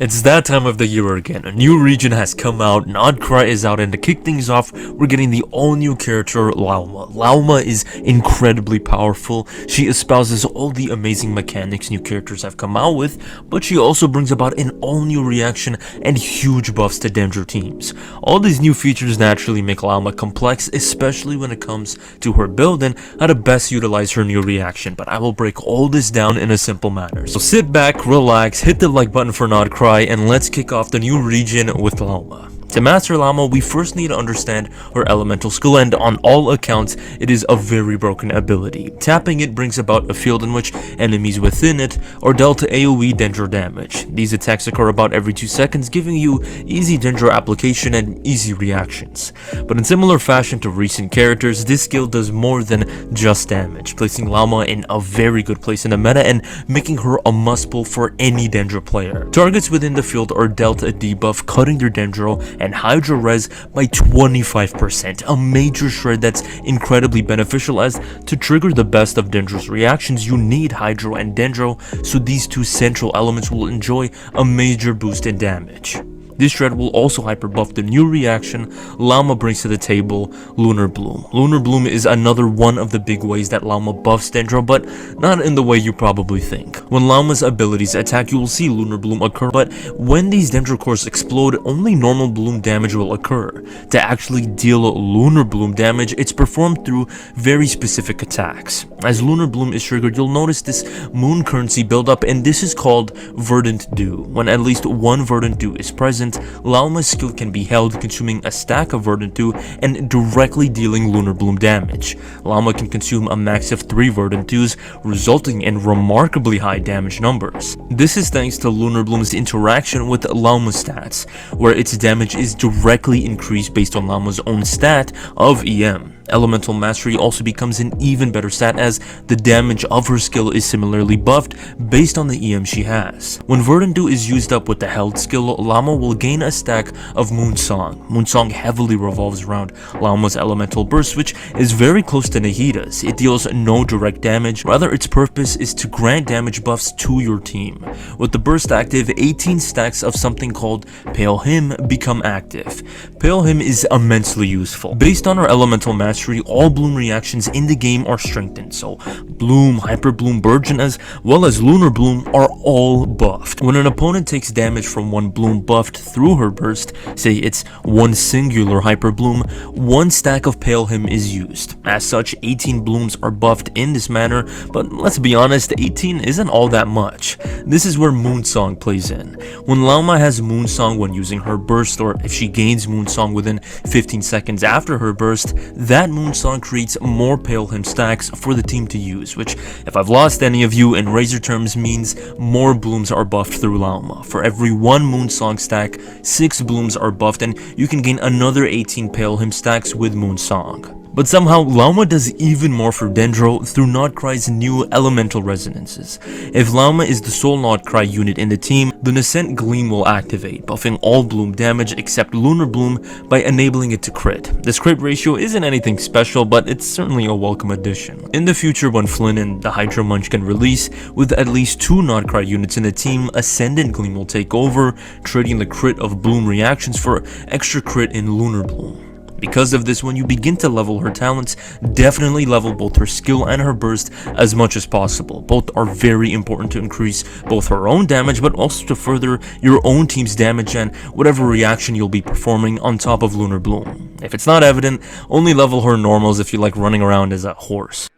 It's that time of the year again. A new region has come out, Krai is out, and to kick things off, we're getting the all-new character, Lauma. Lauma is incredibly powerful. She espouses all the amazing mechanics new characters have come out with, but she also brings about an all-new reaction and huge buffs to Dendro teams. All these new features naturally make Lauma complex, especially when it comes to her build and how to best utilize her new reaction, but I will break all this down in a simple manner. So sit back, relax, hit the like button for Krai, and let's kick off the new region with Lauma. To master Lauma, we first need to understand her elemental skill, and on all accounts, it is a very broken ability. Tapping it brings about a field in which enemies within it are dealt AoE Dendro damage. These attacks occur about every 2 seconds, giving you easy Dendro application and easy reactions. But in similar fashion to recent characters, this skill does more than just damage, placing Lauma in a very good place in the meta and making her a must-pull for any Dendro player. Targets within the field are dealt a debuff, cutting their Dendro and Hydro Res by 25%, a major shred that's incredibly beneficial, as to trigger the best of Dendro's reactions you need Hydro and Dendro, so these two central elements will enjoy a major boost in damage. This shred will also hyper buff the new reaction Lauma brings to the table, Lunar Bloom. Lunar Bloom is another one of the big ways that Lauma buffs Dendro, but not in the way you probably think. When Lauma's abilities attack, you will see Lunar Bloom occur, but when these Dendro cores explode, only normal Bloom damage will occur. To actually deal Lunar Bloom damage, it's performed through very specific attacks. As Lunar Bloom is triggered, you'll notice this moon currency buildup, and this is called Verdant Dew. When at least one Verdant Dew is present, Lauma's skill can be held, consuming a stack of Verdant Dew and directly dealing Lunar Bloom damage. Lauma can consume a max of 3 Verdant Dews, resulting in remarkably high damage numbers. This is thanks to Lunar Bloom's interaction with Lauma's stats, where its damage is directly increased based on Lauma's own stat of EM. Elemental Mastery also becomes an even better stat, as the damage of her skill is similarly buffed based on the EM she has. When Verdant Dew is used up with the held skill, Lauma will gain a stack of Moonsong. Moonsong heavily revolves around Lauma's elemental burst, which is very close to Nahida's. It deals no direct damage, rather its purpose is to grant damage buffs to your team. With the burst active, 18 stacks of something called Pale Hymn become active. Pale Hymn is immensely useful. Based on her elemental mastery, all Bloom reactions in the game are strengthened, so Bloom, Hyper Bloom, Burgeon, as well as Lunar Bloom are all buffed. When an opponent takes damage from one Bloom buffed through her burst, say it's one singular Hyper Bloom, one stack of Pale Hymn is used. As such, 18 Blooms are buffed in this manner, but let's be honest, 18 isn't all that much. This is where Moonsong plays in. When Lauma has Moonsong when using her burst, or if she gains Moonsong within 15 seconds after her burst, that Moonsong creates more Pale Hymn stacks for the team to use, which, if I've lost any of you in Razor terms, means more Blooms are buffed through Lauma. For every one Moonsong stack, 6 Blooms are buffed, and you can gain another 18 Pale Hymn stacks with Moonsong. But somehow, Lauma does even more for Dendro through Krai's new elemental resonances. If Lauma is the sole Krai unit in the team, the Nascent Gleam will activate, buffing all Bloom damage except Lunar Bloom by enabling it to crit. This crit ratio isn't anything special, but it's certainly a welcome addition. In the future, when Flynn and the Hydro Munchkin release, with at least 2 Krai units in the team, Ascendant Gleam will take over, trading the crit of Bloom reactions for extra crit in Lunar Bloom. Because of this, when you begin to level her talents, definitely level both her skill and her burst as much as possible. Both are very important to increase both her own damage, but also to further your own team's damage and whatever reaction you'll be performing on top of Lunar Bloom. If it's not evident, only level her normals if you like running around as a horse.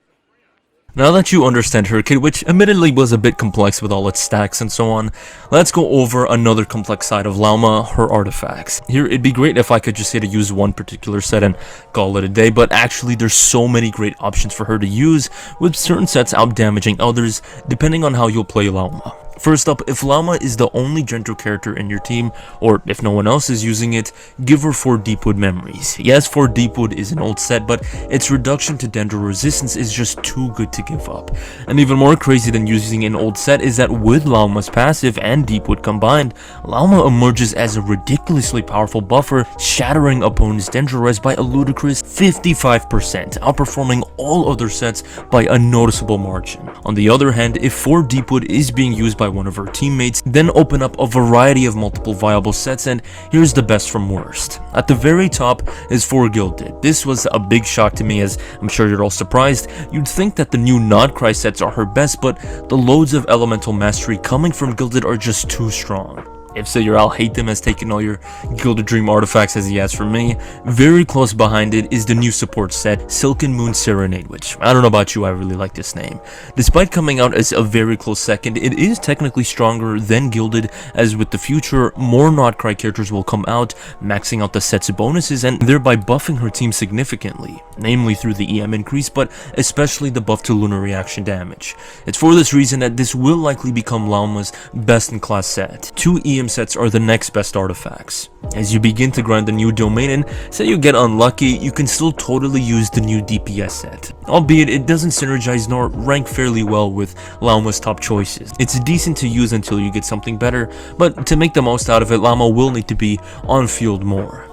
Now that you understand her kit, which admittedly was a bit complex with all its stacks and so on, let's go over another complex side of Lauma, her artifacts. Here, it'd be great if I could just say to use one particular set and call it a day, but actually there's so many great options for her to use, with certain sets out-damaging others, depending on how you'll play Lauma. First up, if Lauma is the only Dendro character in your team, or if no one else is using it, give her 4 Deepwood Memories. Yes, 4 Deepwood is an old set, but its reduction to Dendro resistance is just too good to give up. And even more crazy than using an old set is that with Lauma's passive and Deepwood combined, Lauma emerges as a ridiculously powerful buffer, shattering opponents' Dendro res by a ludicrous 55%, outperforming all other sets by a noticeable margin. On the other hand, if 4 Deepwood is being used by by one of her teammates, then open up a variety of multiple viable sets, and here's the best from worst. At the very top is 4 Gilded. This was a big shock to me, as I'm sure you're all surprised. You'd think that the new Krai sets are her best, but the loads of elemental mastery coming from Gilded are just too strong. If so, I'll hate them as taking all your Gilded Dream artifacts as he has for me. Very close behind it is the new support set, Silken Moon Serenade, which, I don't know about you, I really like this name. Despite coming out as a very close second, it is technically stronger than Gilded, as with the future, more Krai characters will come out, maxing out the set's bonuses and thereby buffing her team significantly, namely through the EM increase, but especially the buff to lunar reaction damage. It's for this reason that this will likely become Lauma's best-in-class set. 2 EM sets are the next best artifacts. As you begin to grind the new domain and say you get unlucky, you can still totally use the new DPS set. Albeit it doesn't synergize nor rank fairly well with Lauma's top choices. It's decent to use until you get something better, but to make the most out of it, Lauma will need to be on field more.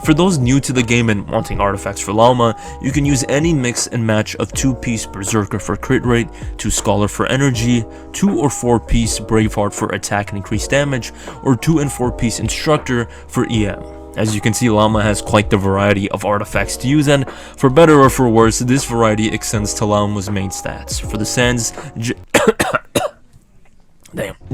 For those new to the game and wanting artifacts for Lauma, you can use any mix and match of 2-piece Berserker for crit rate, 2 Scholar for energy, 2 or 4-piece Braveheart for attack and increased damage, or 2 and 4-piece Instructor for EM. As you can see, Lauma has quite the variety of artifacts to use, and for better or for worse, this variety extends to Lauma's main stats. For the Sands,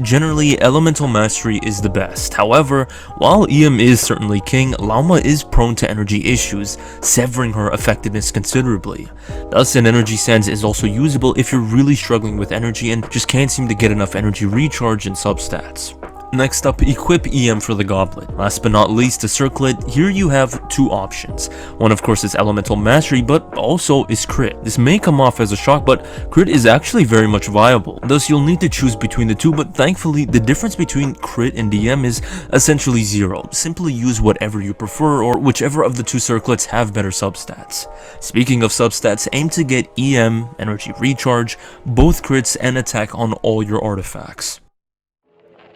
generally, Elemental Mastery is the best. However, while EM is certainly king, Lauma is prone to energy issues, severing her effectiveness considerably. Thus, an Energy Sands is also usable if you're really struggling with energy and just can't seem to get enough energy recharge in substats. Next up, equip EM for the Goblet. Last but not least, the Circlet. Here you have 2 options. One of course is Elemental Mastery, but also is Crit. This may come off as a shock, but Crit is actually very much viable. Thus you'll need to choose between the two, but thankfully the difference between Crit and EM is essentially 0. Simply use whatever you prefer, or whichever of the 2 circlets have better substats. Speaking of substats, aim to get EM, Energy Recharge, both crits and attack on all your artifacts.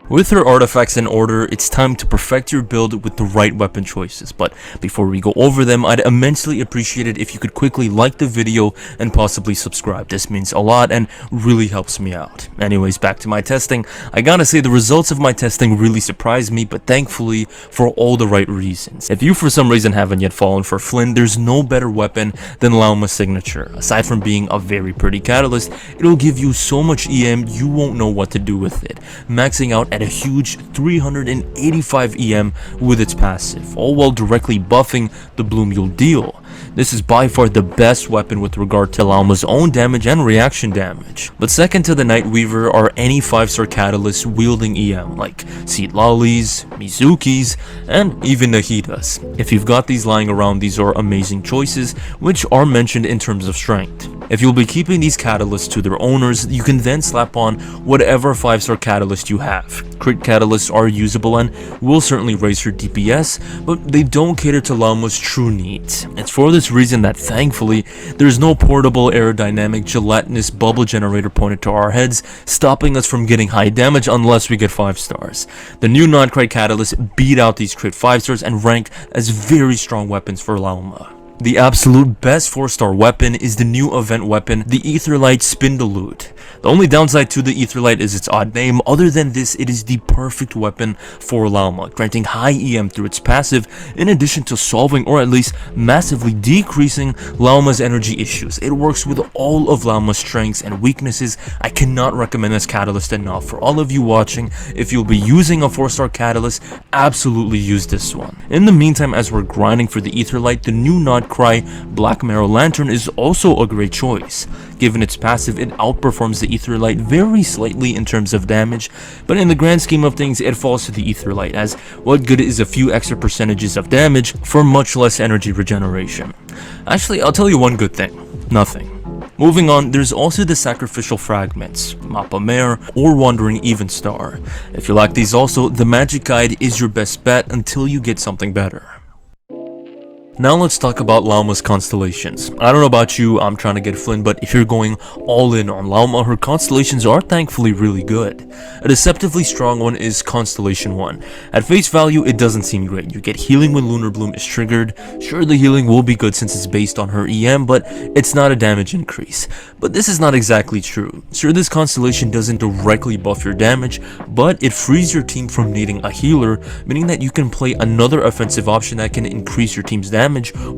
With her artifacts in order, it's time to perfect your build with the right weapon choices, but before we go over them, I'd immensely appreciate it if you could quickly like the video and possibly subscribe. This means a lot and really helps me out. Anyways, back to my testing. I gotta say the results of my testing really surprised me, but thankfully for all the right reasons. If you for some reason haven't yet fallen for Flynn, there's no better weapon than Lauma's signature. Aside from being a very pretty catalyst, it'll give you so much EM you won't know what to do with it, maxing out at a huge 385 EM with its passive, all while directly buffing the bloom you'll deal. This is by far the best weapon with regard to Lauma's own damage and reaction damage. But second to the Nightweaver are any 5-star catalysts wielding EM, like Seed Lollies, Mizukis, and even Nahidas. If you've got these lying around, these are amazing choices, which are mentioned in terms of strength. If you'll be keeping these catalysts to their owners, you can then slap on whatever 5-star catalyst you have. Crit catalysts are usable and will certainly raise her DPS, but they don't cater to Lauma's true needs. It's for this reason that thankfully, there's no portable aerodynamic gelatinous bubble generator pointed to our heads, stopping us from getting high damage unless we get 5 stars. The new Krai catalysts beat out these crit 5 stars and rank as very strong weapons for Lauma. The absolute best 4-star weapon is the new event weapon, the Aetherlight Spindalute. The only downside to the Aetherlight is its odd name. Other than this, it is the perfect weapon for Lauma, granting high EM through its passive, in addition to solving or at least massively decreasing Lauma's energy issues. It works with all of Lauma's strengths and weaknesses. I cannot recommend this catalyst enough. For all of you watching, if you'll be using a 4-star catalyst, absolutely use this one. In the meantime, as we're grinding for the Aetherlight, the new Krai Black Marrow Lantern is also a great choice. Given its passive, it outperforms the Aetherlight very slightly in terms of damage, but in the grand scheme of things, it falls to the Aetherlight, as what good is a few extra percentages of damage for much less energy regeneration? Actually, I'll tell you one good thing. Nothing. Moving on, there's also the Sacrificial Fragments, Mappa Mare, or Wandering Evenstar. If you like these also, the Magic Guide is your best bet until you get something better. Now let's talk about Lauma's Constellations. I don't know about you, I'm trying to get Flynn, but if you're going all in on Lauma, her Constellations are thankfully really good. A deceptively strong one is Constellation 1. At face value, it doesn't seem great. You get healing when Lunar Bloom is triggered. Sure, the healing will be good since it's based on her EM, but it's not a damage increase. But this is not exactly true. Sure, this Constellation doesn't directly buff your damage, but it frees your team from needing a healer, meaning that you can play another offensive option that can increase your team's damage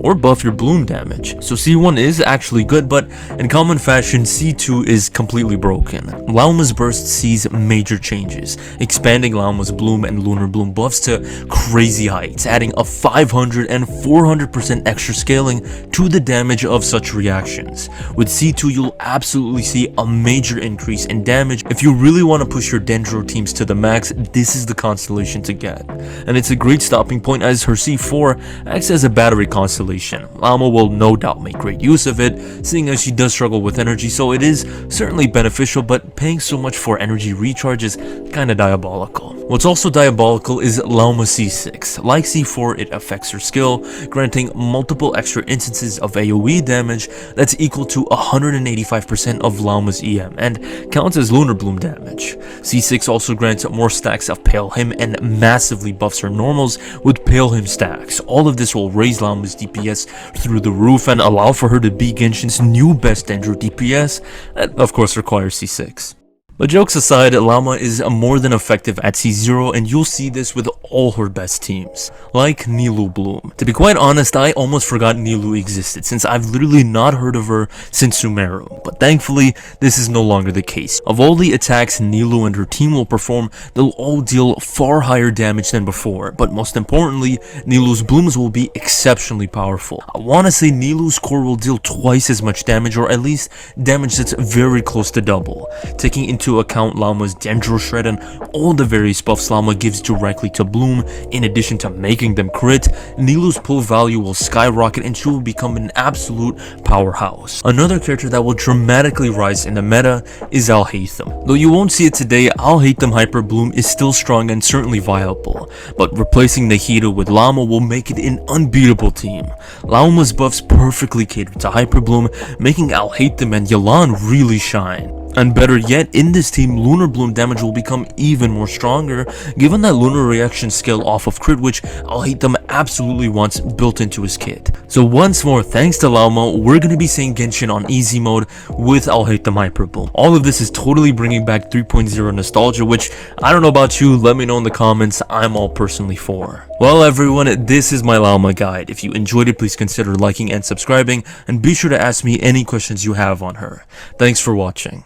or buff your bloom damage. So C1 is actually good, but in common fashion, C2 is completely broken. Lauma's burst sees major changes, expanding Lauma's bloom and lunar bloom buffs to crazy heights, adding a 500 and 400% extra scaling to the damage of such reactions. With C2, you'll absolutely see a major increase in damage. If you really want to push your Dendro teams to the max, this is the Constellation to get. And it's a great stopping point as her C4 acts as a battery constellation. Lauma will no doubt make great use of it, seeing as she does struggle with energy, so it is certainly beneficial, but paying so much for energy recharge is kinda diabolical. What's also diabolical is Lauma C6. Like C4, it affects her skill, granting multiple extra instances of AoE damage that's equal to 185% of Lauma's EM, and counts as Lunar Bloom damage. C6 also grants more stacks of Pale Him and massively buffs her normals with Pale Him stacks. All of this will raise Lauma's DPS through the roof and allow for her to be Genshin's new best Dendro DPS. That of course requires C6. But jokes aside, Lauma is more than effective at C0, and you'll see this with all her best teams, like Lunar Bloom. To be quite honest, I almost forgot Nilu existed, since I've literally not heard of her since Sumeru, but thankfully, this is no longer the case. Of all the attacks Nilu and her team will perform, they'll all deal far higher damage than before, but most importantly, Nilu's blooms will be exceptionally powerful. I wanna say Nilu's core will deal twice as much damage, or at least damage that's very close to double, taking into account Lauma's Dendro Shred and all the various buffs Lauma gives directly to Bloom. In addition to making them crit, Nilu's pull value will skyrocket and she will become an absolute powerhouse. Another character that will dramatically rise in the meta is Alhaitham. Though you won't see it today, Alhaitham Hyper Bloom is still strong and certainly viable, but replacing Nahida with Lauma will make it an unbeatable team. Lauma's buffs perfectly cater to Hyper Bloom, making Alhaitham and Yelan really shine. And better yet, in this team, Lunar Bloom damage will become even more stronger, given that Lunar reaction scale off of crit, which Alhaitham absolutely wants built into his kit. So once more, thanks to Lauma, we're gonna be seeing Genshin on easy mode with Alhaitham Hyper Bloom. All of this is totally bringing back 3.0 nostalgia, which I don't know about you, let me know in the comments, I'm all personally for. Well everyone, this is my Lauma guide. If you enjoyed it, please consider liking and subscribing, and be sure to ask me any questions you have on her. Thanks for watching.